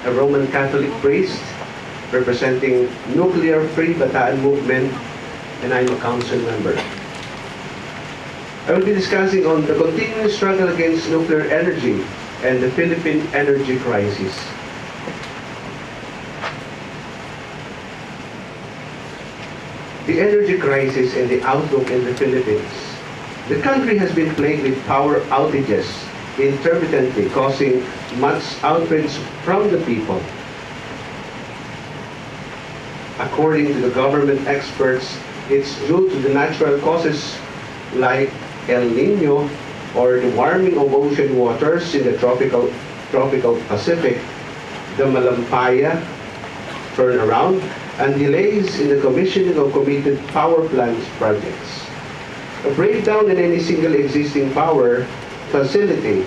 a Roman Catholic priest representing Nuclear-Free Bataan Movement, and I'm a council member. I will be discussing on the continuing struggle against nuclear energy and the Philippine energy crisis. The energy crisis and the outlook in the Philippines. The country has been plagued with power outages intermittently, causing much outrage from the people. According to the government experts, it's due to the natural causes like El Nino or the warming of ocean waters in the tropical Pacific, the Malampaya turnaround, and delays in the commissioning of committed power plants projects. A breakdown in any single existing power facility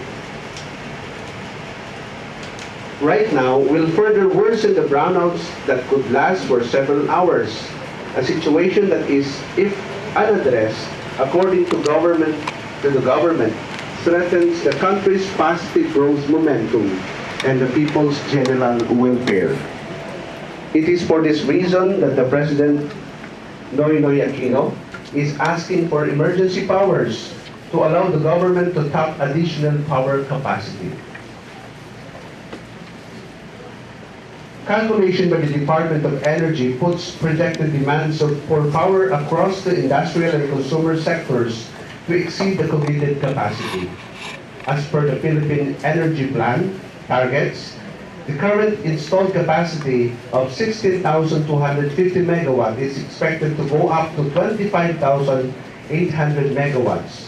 right now will further worsen the brownouts that could last for several hours, a situation that is, if unaddressed, according to the government, threatens the country's positive growth momentum and the people's general welfare. It is for this reason that the President, Noynoy Aquino, is asking for emergency powers to allow the government to tap additional power capacity. Calculation by the Department of Energy puts projected demands for power across the industrial and consumer sectors to exceed the committed capacity. As per the Philippine Energy Plan targets, the current installed capacity of 16,250 megawatts is expected to go up to 25,800 megawatts,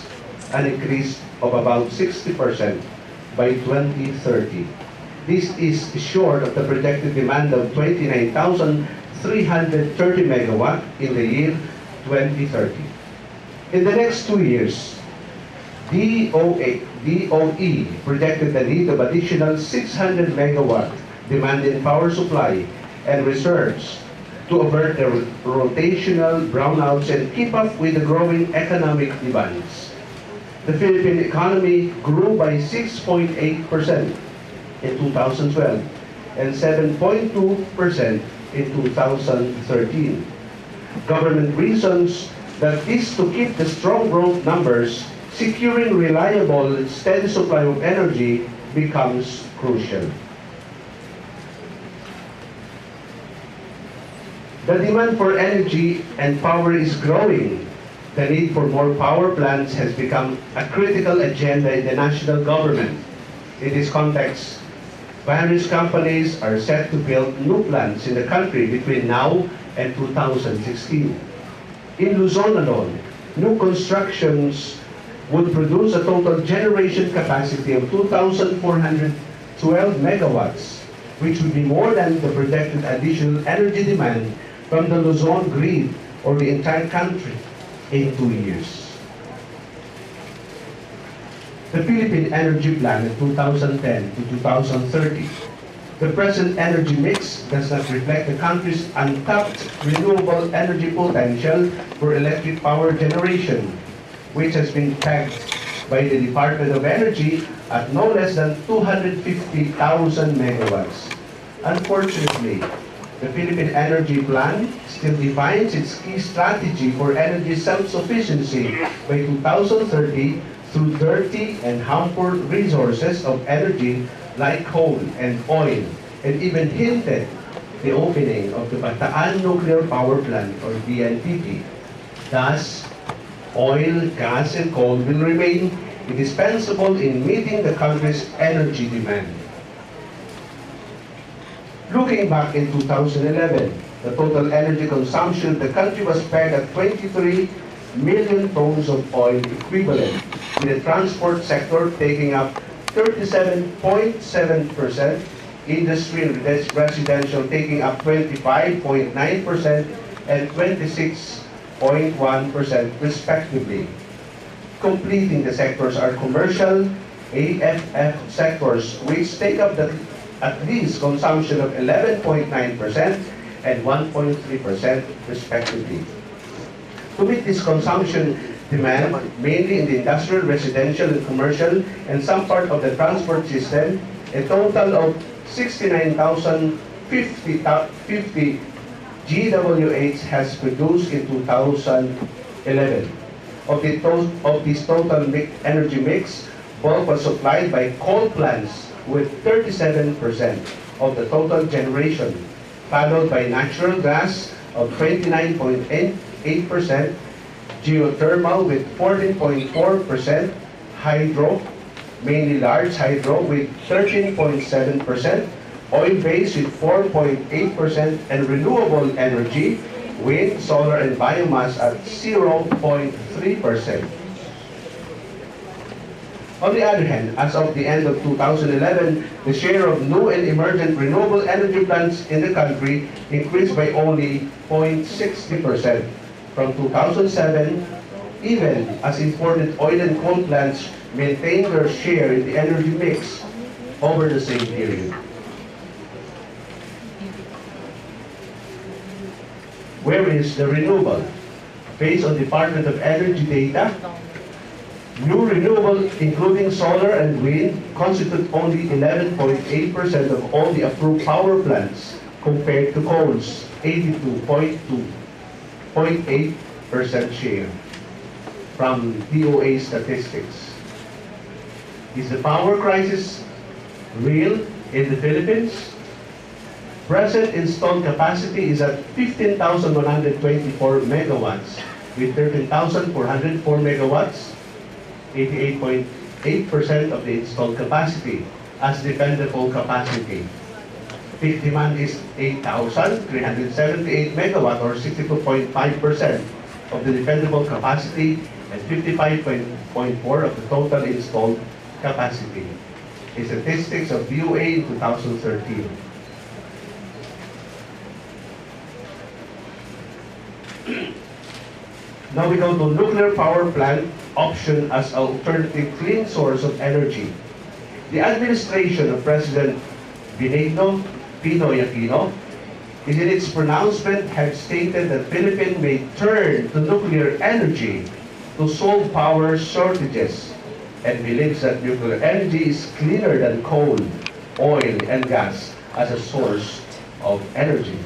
an increase of about 60% by 2030. This is short of the projected demand of 29,330 megawatts in the year 2030. In the next 2 years, DOE projected the need of additional 600 megawatt demand in power supply and reserves to avert the rotational brownouts and keep up with the growing economic demands. The Philippine economy grew by 6.8% in 2012 and 7.2% in 2013. Government reasons that is to keep the strong growth numbers, securing reliable and steady supply of energy becomes crucial. The demand for energy and power is growing. The need for more power plants has become a critical agenda in the national government. In this context, various companies are set to build new plants in the country between now and 2016. In Luzon alone, new constructions would produce a total generation capacity of 2,412 megawatts, which would be more than the projected additional energy demand from the Luzon grid or the entire country in 2 years. The Philippine Energy Plan in 2010 to 2030. The present energy mix does not reflect the country's untapped renewable energy potential for electric power generation, which has been pegged by the Department of Energy at no less than 250,000 megawatts. Unfortunately, the Philippine Energy Plan still defines its key strategy for energy self-sufficiency by 2030 through dirty and harmful resources of energy like coal and oil, and even hinted the opening of the Bataan Nuclear Power Plant or BNPP. Thus, oil, gas, and coal will remain indispensable in meeting the country's energy demand. Looking back in 2011, the total energy consumption of the country was pegged at 23 million tons of oil equivalent, with the transport sector taking up 37.7%, industry and residential taking up 25.9% and 26.1% respectively. Completing the sectors are commercial, AFF sectors, which take up at least consumption of 11.9% and 1.3% respectively. To meet this consumption demand, mainly in the industrial, residential, and commercial, and some part of the transport system, a total of 69,050 GWH has produced in 2011. Of this total energy mix, bulk was supplied by coal plants with 37% of the total generation, followed by natural gas of 29.8%, geothermal with 14.4%, hydro, mainly large hydro with 13.7%, oil-based with 4.8%, and renewable energy, wind, solar, and biomass at 0.3%. On the other hand, as of the end of 2011, the share of new and emergent renewable energy plants in the country increased by only 0.60% from 2007, even as imported oil and coal plants maintained their share in the energy mix over the same period. Where is the renewable? Based on Department of Energy data, new renewable, including solar and wind, constitute only 11.8% of all the approved power plants compared to coal's 82.8% share from DOA statistics. Is the power crisis real in the Philippines? Present installed capacity is at 15,124 megawatts with 13,404 megawatts, 88.8% of the installed capacity as dependable capacity. Peak demand is 8,378 megawatt or 62.5% of the dependable capacity and 55.4% of the total installed capacity. The statistics of DOA in 2013. Now we go to nuclear power plant option as alternative clean source of energy. The administration of President Benigno Pinoy Aquino in its pronouncement had stated that Philippines may turn to nuclear energy to solve power shortages and believes that nuclear energy is cleaner than coal, oil, and gas as a source of energy.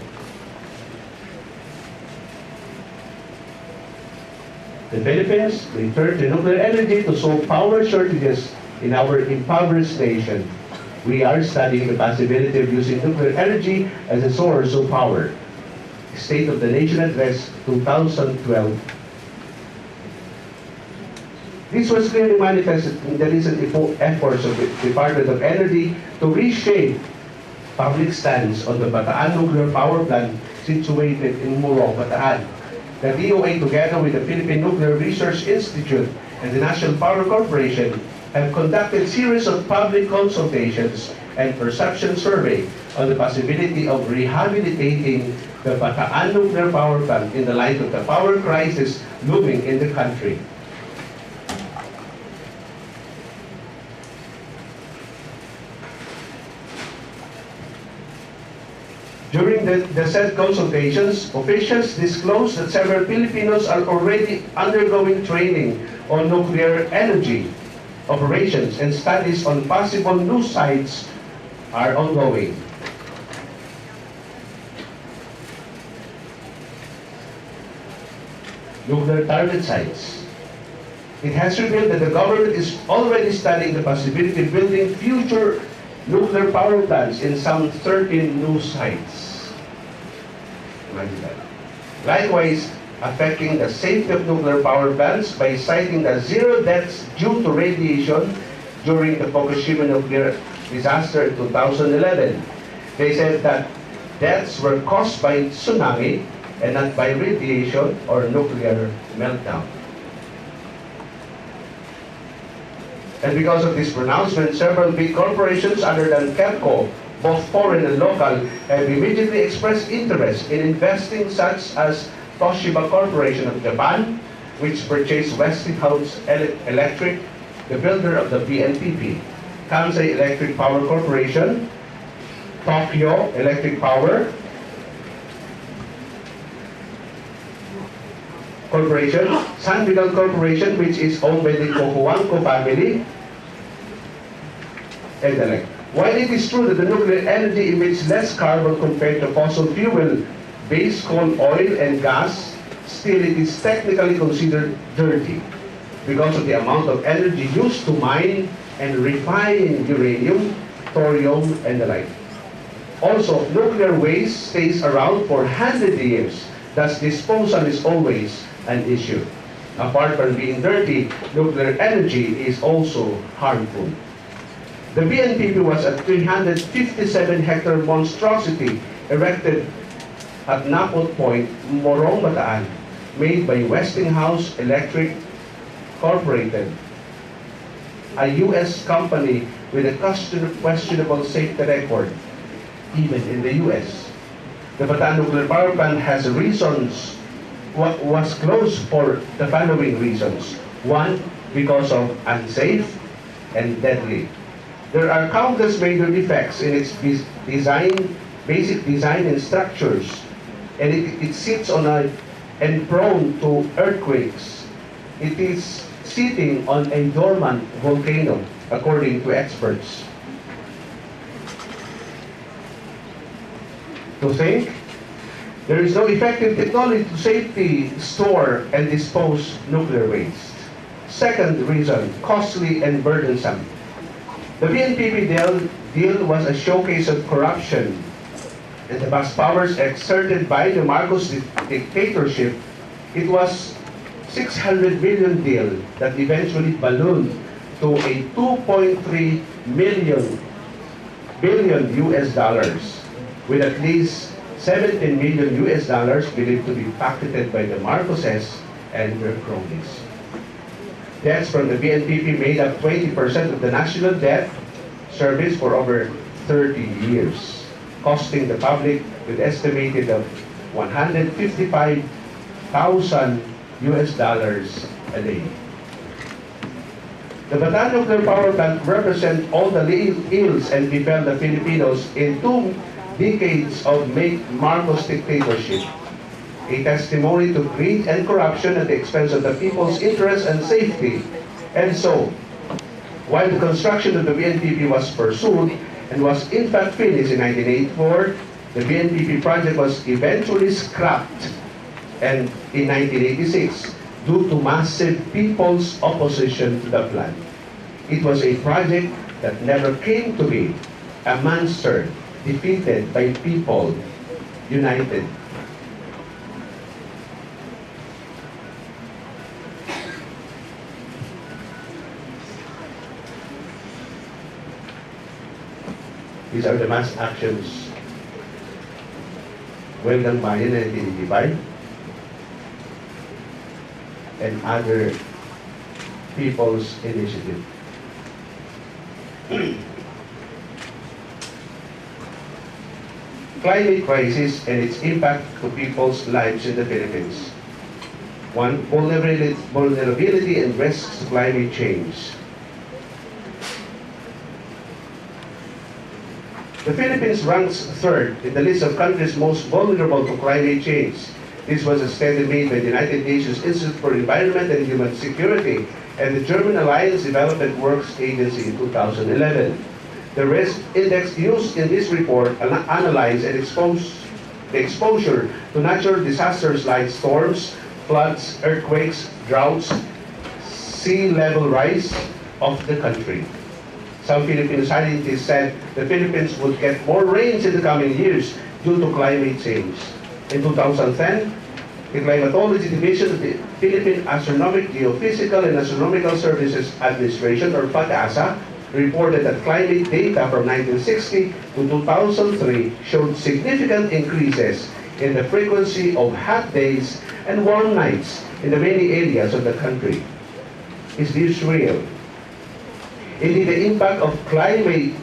The Philippines may turn to nuclear energy to solve power shortages in our impoverished nation. We are studying the possibility of using nuclear energy as a source of power. State of the Nation Address 2012. This was clearly manifested in the recent efforts of the Department of Energy to reshape public stance on the Bataan nuclear power plant situated in Morong, Bataan. The DOA, together with the Philippine Nuclear Research Institute and the National Power Corporation, have conducted a series of public consultations and perception survey on the possibility of rehabilitating the Bataan nuclear power plant in the light of the power crisis looming in the country. During the said consultations, officials disclosed that several Filipinos are already undergoing training on nuclear energy operations and studies on possible new sites are ongoing. Nuclear target sites. It has revealed that the government is already studying the possibility of building future nuclear power plants in some 13 new sites. Imagine that. Likewise, affecting the safety of nuclear power plants by citing the zero deaths due to radiation during the Fukushima nuclear disaster in 2011. They said that deaths were caused by tsunami and not by radiation or nuclear meltdown. And because of this pronouncement, several big corporations other than KEPCO, both foreign and local, have immediately expressed interest in investing, such as Toshiba Corporation of Japan, which purchased Westinghouse Electric, the builder of the BNPP, Kansai Electric Power Corporation, Tokyo Electric Power Corporation, San Miguel Corporation, which is owned by the Cojuangco family, and While it is true that the nuclear energy emits less carbon compared to fossil fuel-based coal, oil, and gas, still it is technically considered dirty because of the amount of energy used to mine and refine uranium, thorium, and the like. Also, nuclear waste stays around for 100 years, thus disposal is always an issue. Apart from being dirty, nuclear energy is also harmful. The BNPP was a 357-hectare monstrosity erected at Napot Point, Morong, Bataan, made by Westinghouse Electric Corporated, a U.S. company with a questionable safety record, even in the U.S. The Bataan nuclear power plant has reasons, was closed for the following reasons. One, because of unsafe and deadly. There are countless major defects in its design, basic design and structures, and it sits on and prone to earthquakes. It is sitting on a dormant volcano, according to experts. To think, there is no effective technology to safely store and dispose nuclear waste. Second reason, costly and burdensome. The BNPP deal was a showcase of corruption and the vast powers exerted by the Marcos dictatorship. It was 600 million deal that eventually ballooned to a 2.3 billion US dollars, with at least 17 million US dollars believed to be pocketed by the Marcoses and their cronies. Debts from the BNPP made up 20% of the national debt service for over 30 years, costing the public with estimated of 155,000 US dollars a day. The Bataan nuclear power plant represents all the ills and befell the Filipinos in 2 decades of Marcos dictatorship, a testimony to greed and corruption at the expense of the people's interest and safety. And so, while the construction of the BNPP was pursued and was in fact finished in 1984, the BNPP project was eventually scrapped and in 1986 due to massive people's opposition to the plan. It was a project that never came to be, a monster defeated by people united. These are the mass actions Welgang Bayan na 1985 and other people's initiative. Climate crisis and its impact to people's lives in the Philippines. One, vulnerability and risks to climate change. The Philippines ranks third in the list of countries most vulnerable to climate change. This was a study made by the United Nations Institute for Environment and Human Security and the German Alliance Development Works Agency in 2011. The risk index used in this report analyzed and the exposure to natural disasters like storms, floods, earthquakes, droughts, sea level rise of the country. Some Filipino scientists said the Philippines would get more rains in the coming years due to climate change. In 2010, the Climatology Division of the Philippine Astronomic, Geophysical, and Astronomical Services Administration, or PAGASA, reported that climate data from 1960 to 2003 showed significant increases in the frequency of hot days and warm nights in the many areas of the country. Is this real? Indeed, the impact of climate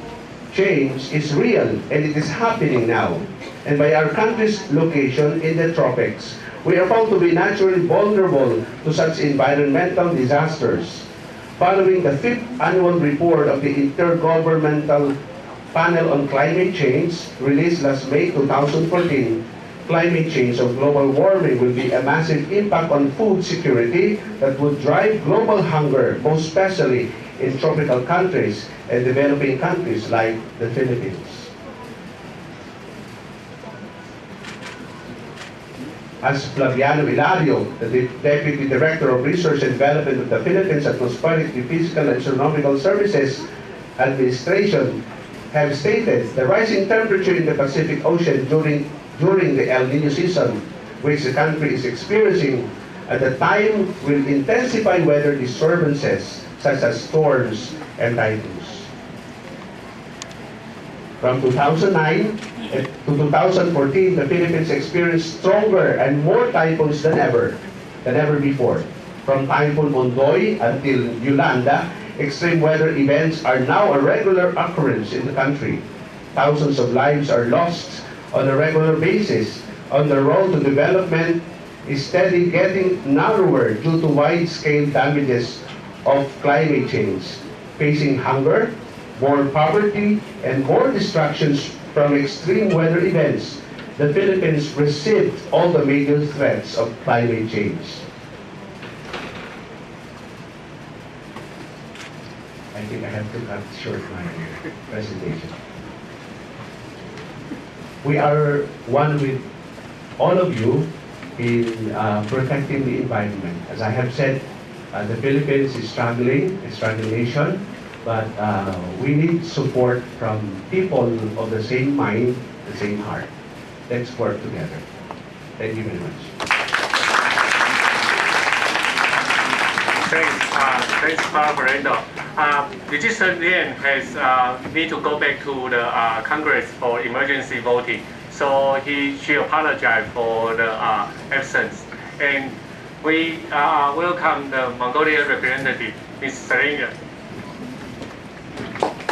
change is real and it is happening now. And by our country's location in the tropics, we are found to be naturally vulnerable to such environmental disasters. Following the 5th annual report of the Intergovernmental Panel on Climate Change, released last May 2014, climate change of global warming will be a massive impact on food security that would drive global hunger, most especially in tropical countries and developing countries like the Philippines. As Flaviano Ilario, the Deputy Director of Research and Development of the Philippines Atmospheric, Geophysical and Astronomical Services Administration, have stated, the rising temperature in the Pacific Ocean during the El Niño season, which the country is experiencing at the time, will intensify weather disturbances such as storms and typhoons. From 2009 to 2014, the Philippines experienced stronger and more typhoons than ever before. From Typhoon Ondoy until Yolanda, extreme weather events are now a regular occurrence in the country. Thousands of lives are lost on a regular basis. On the road to development is steadily getting narrower due to wide-scale damages of climate change, facing hunger, more poverty, and more destructions from extreme weather events. The Philippines received all the major threats of climate change. I think I have to cut short my presentation. We are one with all of you in protecting the environment. As I have said, the Philippines is struggling, a struggling nation, but we need support from people of the same mind, the same heart. Let's work together. Thank you very much. Thanks, Fernando. Registrar Lian has need to go back to the Congress for emergency voting, so she apologized for the absence. And we welcome the Mongolian representative, Ms. Serena.